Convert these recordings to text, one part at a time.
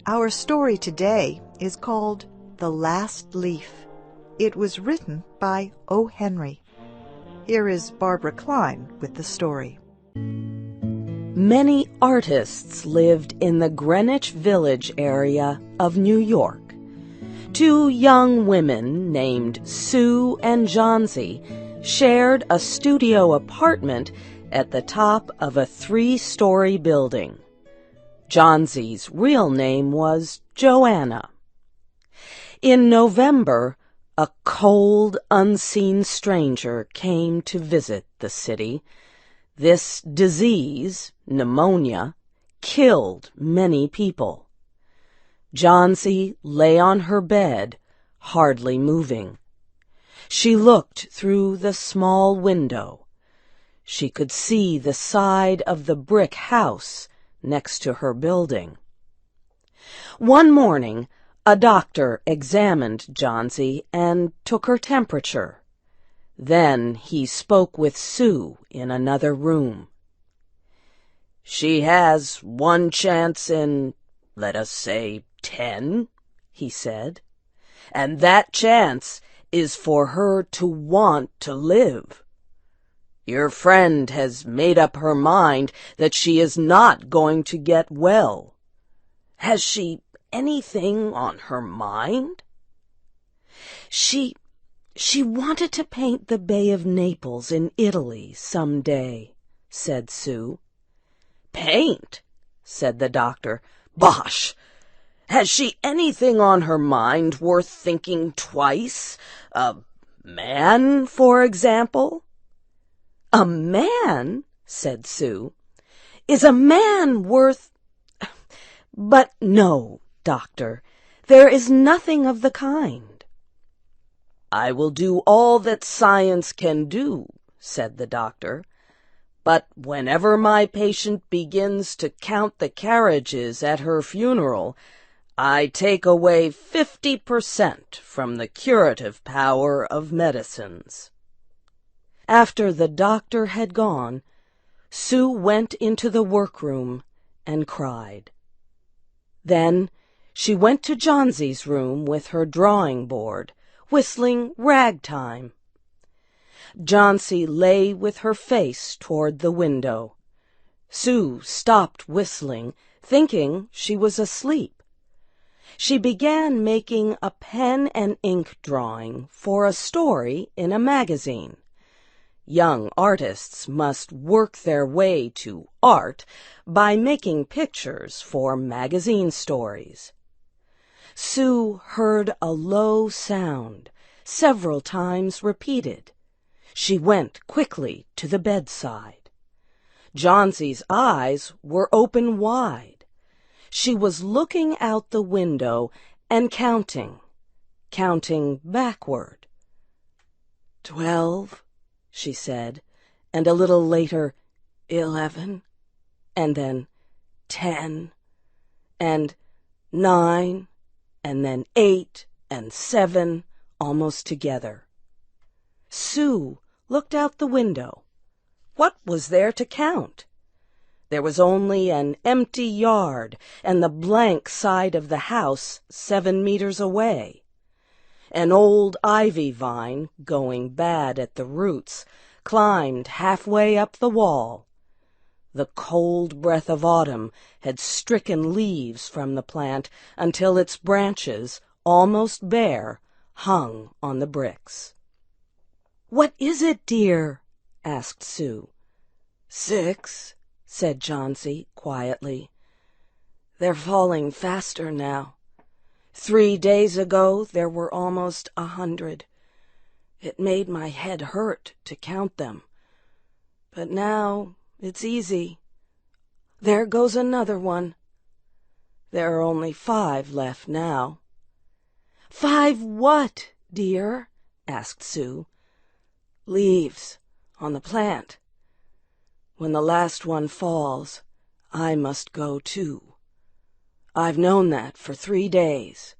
Our story today is called The Last Leaf. It was written by O. Henry. Here is Barbara Klein with the story. Many artists lived in the Greenwich Village area of New York. Two young women named Sue and Johnsy shared a studio apartment at the top of a 3-story building. Johnsy's real name was Joanna. In November, a cold, unseen stranger came to visit the city. This disease, pneumonia, killed many people. Johnsy lay on her bed, hardly moving. She looked through the small window. She could see the side of the brick house next to her building. One morning, a doctor examined Johnsy and took her temperature. Then he spoke with Sue in another room. "She has one chance in, let us say, 10, he said. "And that chance is for her to want to live. Your friend has made up her mind that she is not going to get well. Has she anything on her mind?" She wanted to paint the Bay of Naples in Italy some day," said Sue. "Paint?" said the doctor. "Bosh! Has she anything on her mind worth thinking twice? A man, for example?" "A man?" said Sue. "Is a man worth— But no, doctor, there is nothing of the kind." "I will do all that science can do," said the doctor. "But whenever my patient begins to count the carriages at her funeral, I take away 50% from the curative power of medicines." After the doctor had gone, Sue went into the workroom and cried. Then she went to Johnsy's room with her drawing board, whistling ragtime. Johnsy lay with her face toward the window. Sue stopped whistling, thinking she was asleep. She began making a pen and ink drawing for a story in a magazine. Young artists must work their way to art by making pictures for magazine stories. Sue heard a low sound, several times repeated. She went quickly to the bedside. Johnsy's eyes were open wide. She was looking out the window and counting backward. 12, she said, and a little later, 11, and then 10, and 9, and then 8 and 7, almost together. Sue looked out the window. What was there to count? There was only an empty yard and the blank side of the house 7 meters away. An old ivy vine, going bad at the roots, climbed halfway up the wall. The cold breath of autumn had stricken leaves from the plant until its branches, almost bare, hung on the bricks. "What is it, dear?" asked Sue. 6, said Johnsy quietly. "They're falling faster now. 3 days ago there were almost 100. It made my head hurt to count them. But now it's easy. There goes another one. There are only 5 left now." "5 what, dear?" asked Sue. "Leaves on the plant. When the last one falls, I must go too. I've known that for 3 days.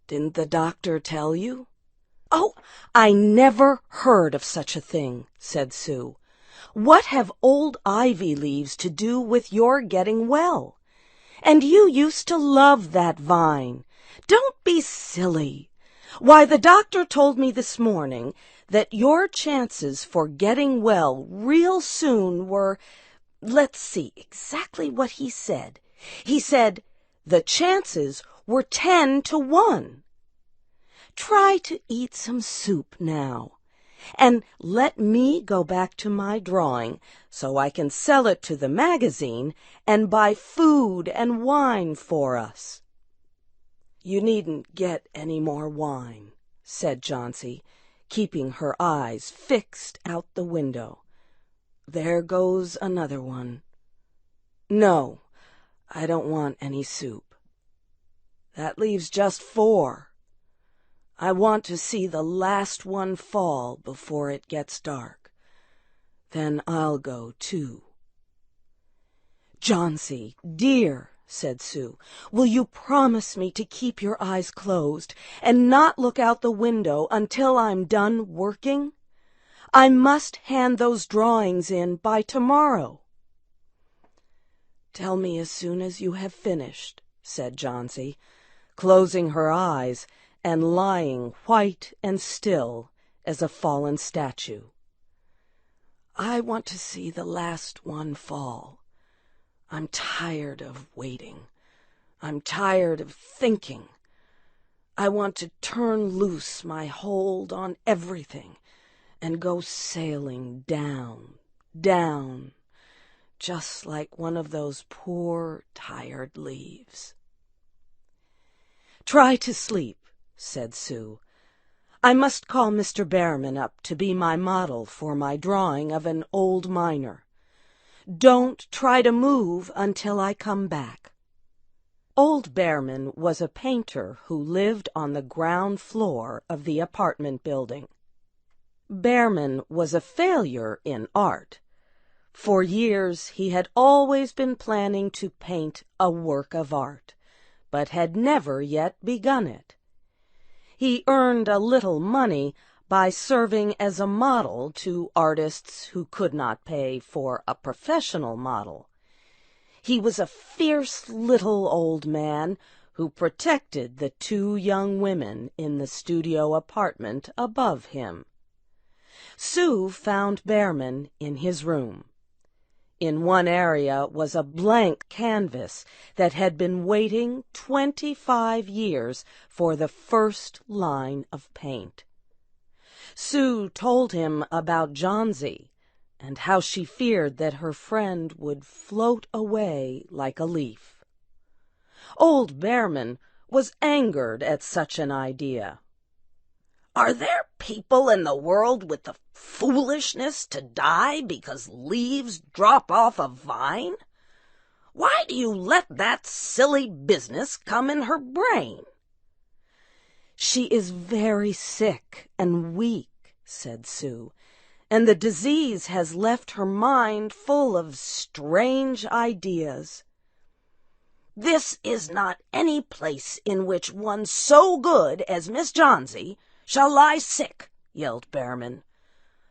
Didn't the doctor tell you?" "Oh, I never heard of such a thing," said Sue. "What have old ivy leaves to do with your getting well? And you used to love that vine. Don't be silly. Why, the doctor told me this morning that your chances for getting well real soon were, let's see exactly what he said. He said the chances were 10 to 1. Try to eat some soup now, and let me go back to my drawing so I can sell it to the magazine and buy food and wine for us." "You needn't get any more wine," said Johnsy, keeping her eyes fixed out the window. "There goes another one. No, I don't want any soup. That leaves just 4. I want to see the last one fall before it gets dark. Then I'll go too." "Johnsy, dear," said Sue, "will you promise me to keep your eyes closed and not look out the window until I'm done working? I must hand those drawings in by tomorrow." "Tell me as soon as you have finished," said Johnsy, closing her eyes and lying white and still as a fallen statue. "I want to see the last one fall. I'm tired of waiting. I'm tired of thinking. I want to turn loose my hold on everything and go sailing down, down, just like one of those poor, tired leaves." "Try to sleep," said Sue. "I must call Mr. Behrman up to be my model for my drawing of an old miner. Don't try to move until I come back." Old Behrman was a painter who lived on the ground floor of the apartment building. Behrman was a failure in art. For years he had always been planning to paint a work of art, but had never yet begun it. He earned a little money by serving as a model to artists who could not pay for a professional model. He was a fierce little old man who protected the 2 young women in the studio apartment above him. Sue found Behrman in his room. In one area was a blank canvas that had been waiting 25 years for the first line of paint. Sue told him about Johnsy and how she feared that her friend would float away like a leaf. Old Behrman was angered at such an idea. "Are there people in the world with the foolishness to die because leaves drop off a vine? Why do you let that silly business come in her brain?" "She is very sick and weak," said Sue, "and the disease has left her mind full of strange ideas." "This is not any place in which one so good as Miss Johnsy shall lie sick," yelled Behrman.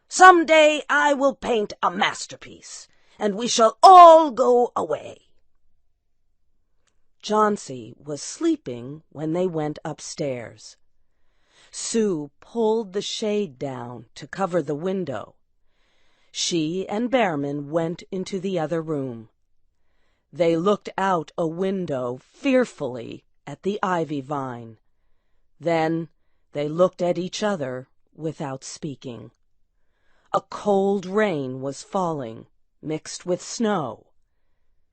"Some day I will paint a masterpiece, and we shall all go away." Johnsy was sleeping when they went upstairs. Sue pulled the shade down to cover the window. She and Behrman went into the other room. They looked out a window fearfully at the ivy vine. Then they looked at each other without speaking. A cold rain was falling, mixed with snow.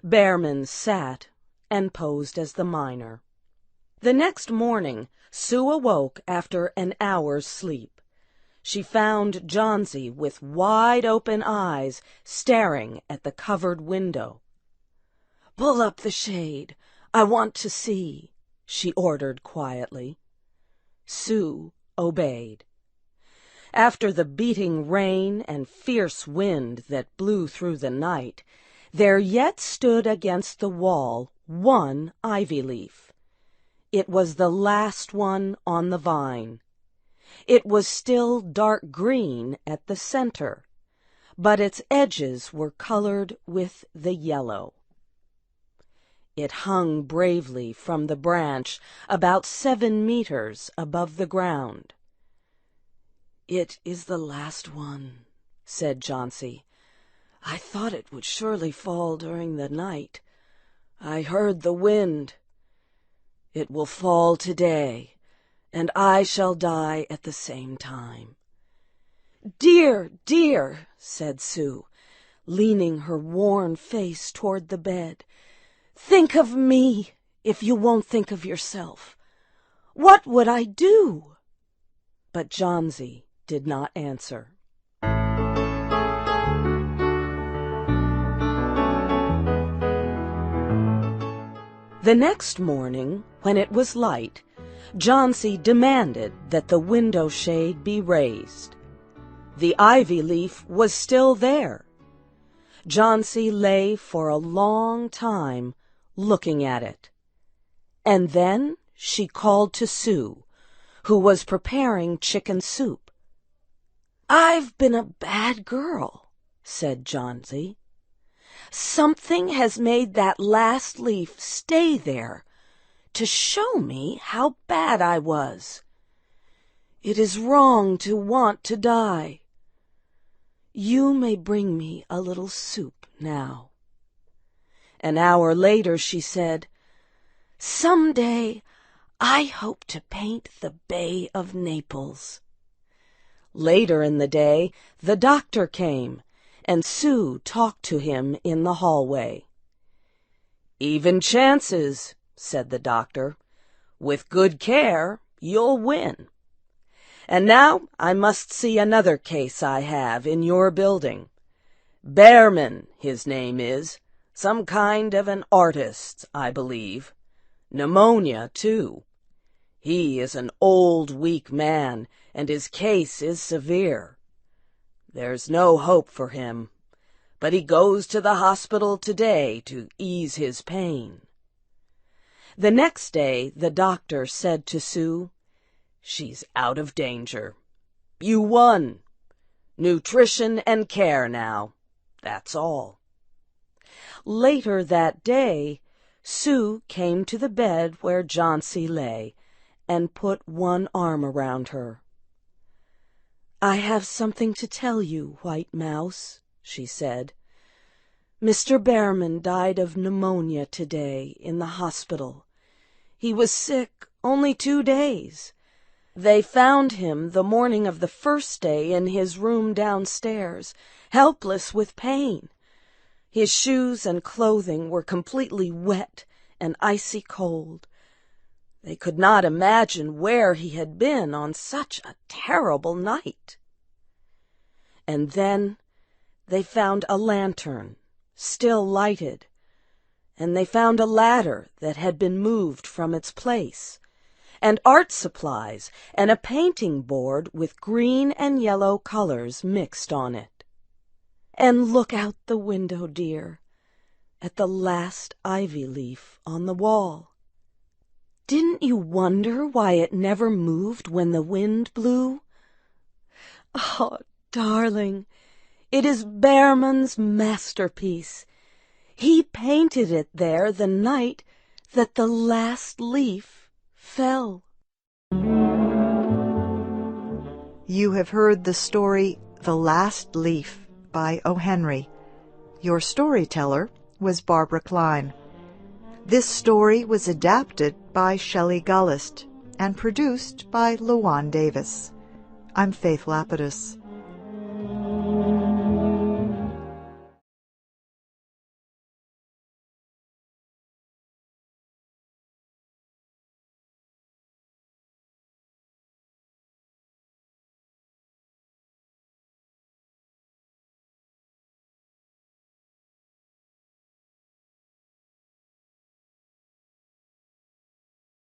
Behrman sat and posed as the miner. The next morning, Sue awoke after an hour's sleep. She found Johnsy with wide-open eyes staring at the covered window. "Pull up the shade. I want to see," she ordered quietly. Sue obeyed. After the beating rain and fierce wind that blew through the night, there yet stood against the wall one ivy leaf. It was the last one on the vine. It was still dark green at the center, but its edges were colored with the yellow. It hung bravely from the branch about 7 meters above the ground. "It is the last one," said Jauncey. "I thought it would surely fall during the night. I heard the wind. It will fall today, and I shall die at the same time." "Dear, dear," said Sue, leaning her worn face toward the bed. "Think of me, if you won't think of yourself. What would I do?" But Jauncey did not answer. The next morning, when it was light, Jauncey demanded that the window shade be raised. The ivy leaf was still there. Jauncey lay for a long time looking at it. And then she called to Sue, who was preparing chicken soup. "I've been a bad girl," said Jauncey. "Something has made that last leaf stay there to show me how bad I was. It is wrong to want to die. You may bring me a little soup now." An hour later she said, "Some day I hope to paint the Bay of Naples." Later in the day the doctor came, and Sue talked to him in the hallway. "Even chances," said the doctor. "With good care, you'll win. And now I must see another case I have in your building. Behrman, his name is. Some kind of an artist, I believe. Pneumonia, too. He is an old, weak man, and his case is severe. There's no hope for him, but he goes to the hospital today to ease his pain." The next day the doctor said to Sue, "She's out of danger. You won. Nutrition and care now. That's all." Later that day, Sue came to the bed where Jauncey lay and put one arm around her. "I have something to tell you, White Mouse," she said. "Mr. Behrman died of pneumonia today in the hospital. He was sick only 2 days. They found him the morning of the first day in his room downstairs, helpless with pain. His shoes and clothing were completely wet and icy cold. They could not imagine where he had been on such a terrible night. And then they found a lantern, still lighted, and they found a ladder that had been moved from its place, and art supplies and a painting board with green and yellow colors mixed on it. And look out the window, dear, at the last ivy leaf on the wall. Didn't you wonder why it never moved when the wind blew? Oh, darling, it is Behrman's masterpiece. He painted it there the night that the last leaf fell." You have heard the story The Last Leaf by O. Henry. Your storyteller was Barbara Klein. This story was adapted by Shelley Gullist and produced by Luan Davis. I'm Faith Lapidus.